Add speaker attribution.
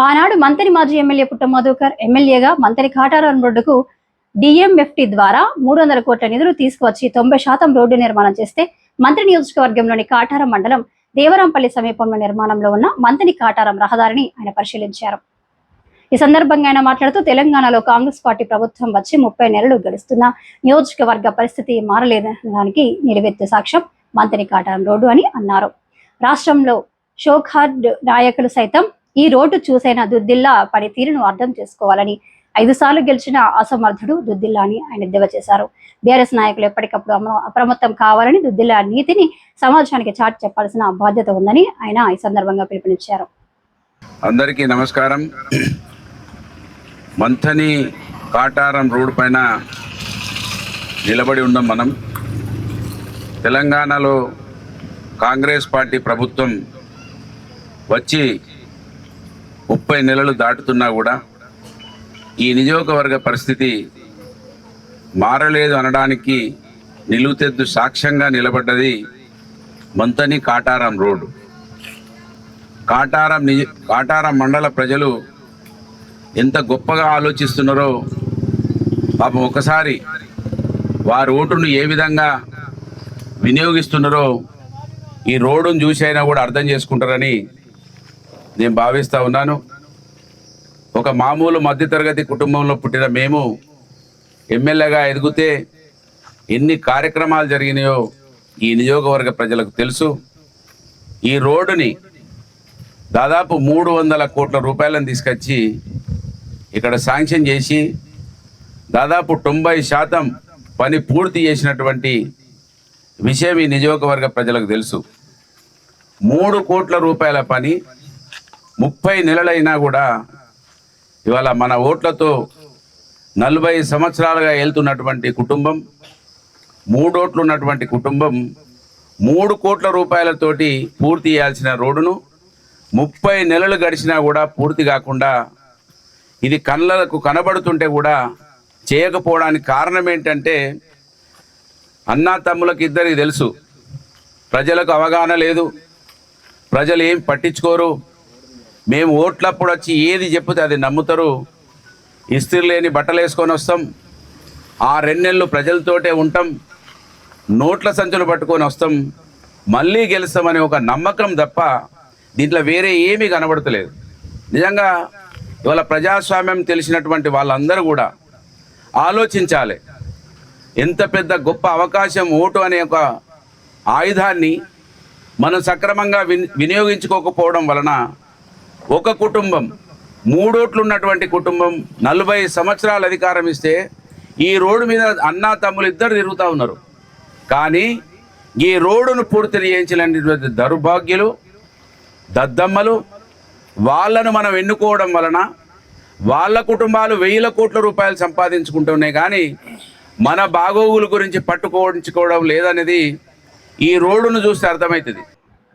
Speaker 1: ఆనాడు మంత్రి మాజీ ఎమ్మెల్యే పుట్ట మధుకర్ ఎమ్మెల్యేగా మంత్రి కాటారం రోడ్డుకు డిఎంఎఫ్టి ద్వారా 300 కోట్ల నిధులు తీసుకువచ్చి 90% రోడ్డు నిర్మాణం చేస్తే మంత్రి నియోజకవర్గంలోని కాటారం మండలం దేవరాంపల్లి సమీపంలో నిర్మాణంలో ఉన్న మంత్రి కాటారం రహదారిని ఆయన పరిశీలించారు. ఈ సందర్భంగా ఆయన మాట్లాడుతూ తెలంగాణలో కాంగ్రెస్ పార్టీ ప్రభుత్వం వచ్చి 30 నెలలు గడుస్తున్న నియోజకవర్గ పరిస్థితి మారలేదనడానికి నిలువెత్తు సాక్ష్యం మంత్రి కాటారం రోడ్డు అని అన్నారు. రాష్ట్రంలో షోఖార్డ్ నాయకులు సైతం ఈ రోడ్డు చూసైన దుద్దిల్లా పనితీరును అర్థం చేసుకోవాలని 5 సార్లు గెలిచిన అసమర్థుడు దుద్దిల్లా అని ఆయన ఎద్దేవా చేశారు. బీఆర్ఎస్ నాయకులు ఎప్పటికప్పుడు అప్రమత్తం కావాలని, దుద్దిల్లా నీతిని సమాజానికి చాటి చెప్పాల్సిన బాధ్యత ఉందని ఆయన ఈ సందర్భంగా పిలుపునిచ్చారు.
Speaker 2: అందరికీ నమస్కారం. మంథని కాటారం రోడ్ పైన నిలబడి ఉన్నాం. మనం తెలంగాణలో కాంగ్రెస్ పార్టీ ప్రభుత్వం వచ్చి 30 నెలలు దాటుతున్నా కూడా ఈ నియోజకవర్గ పరిస్థితి మారలేదు అనడానికి నిలువుతెద్దు సాక్ష్యంగా నిలబడ్డది మంథని కాటారం రోడ్డు. కాటారం మండల ప్రజలు ఎంత గొప్పగా ఆలోచిస్తున్నారో పాపం ఒకసారి వారి ఓటును ఏ విధంగా వినియోగిస్తున్నారో ఈ రోడ్డును చూసైనా కూడా అర్థం చేసుకుంటారని నేను భావిస్తూ ఉన్నాను. ఒక మామూలు మధ్యతరగతి కుటుంబంలో పుట్టిన మేము ఎమ్మెల్యేగా ఎదిగితే ఎన్ని కార్యక్రమాలు జరిగినాయో ఈ నియోజకవర్గ ప్రజలకు తెలుసు. ఈ రోడ్డుని దాదాపు 300 కోట్ల రూపాయలను తీసుకొచ్చి ఇక్కడ శాంక్షన్ చేసి దాదాపు 90% పని పూర్తి చేసినటువంటి విషయం ఈ నియోజకవర్గ ప్రజలకు తెలుసు. 3 కోట్ల రూపాయల పని 30 నెలలైనా కూడా ఇవాళ మన ఓట్లతో 40 సంవత్సరాలుగా వెళ్తున్నటువంటి కుటుంబం, 3 ఓట్లు ఉన్నటువంటి కుటుంబం 3 కోట్ల రూపాయలతోటి పూర్తి చేయాల్సిన రోడ్డును 30 నెలలు గడిచినా కూడా పూర్తి కాకుండా ఇది కళ్ళకు కనబడుతుంటే కూడా చేయకపోవడానికి కారణం ఏంటంటే అన్నా తమ్ములకు ఇద్దరికి తెలుసు, ప్రజలకు అవగాహన లేదు, ప్రజలు ఏం పట్టించుకోరు. మేము ఓట్లప్పుడు వచ్చి ఏది చెప్తే అది నమ్ముతారు. ఇస్త్రీ లేని బట్టలు వేసుకొని వస్తాం, ఆ 2 నెలలు ప్రజలతోటే ఉంటాం, నోట్ల సంచులు పట్టుకొని వస్తాం, మళ్ళీ గెలుస్తామనే ఒక నమ్మకం తప్ప దీంట్లో వేరే ఏమీ కనబడతలేదు. నిజంగా ఇవాళ ప్రజాస్వామ్యం తెలిసినటువంటి వాళ్ళందరూ కూడా ఆలోచించాలి. ఎంత పెద్ద గొప్ప అవకాశం ఓటు అనే ఒక ఆయుధాన్ని మనం సక్రమంగా వినియోగించుకోకపోవడం వలన ఒక కుటుంబం 3 ఓట్లు ఉన్నటువంటి కుటుంబం 40 సంవత్సరాలు అధికారం ఇస్తే ఈ రోడ్డు మీద అన్నా తమ్ములు ఇద్దరు తిరుగుతూ ఉన్నారు. కానీ ఈ రోడ్డును పూర్తి చేయించలేనటువంటి దౌర్భాగ్యులు, దద్దమ్మలు వాళ్ళను మనం ఎన్నుకోవడం వలన వాళ్ళ కుటుంబాలు 1000 కోట్ల రూపాయలు సంపాదించుకుంటున్నాయి. కానీ మన బాగోగుల గురించి పట్టుకోవడం లేదనేది ఈ రోడ్డును చూస్తే అర్థమవుతుంది.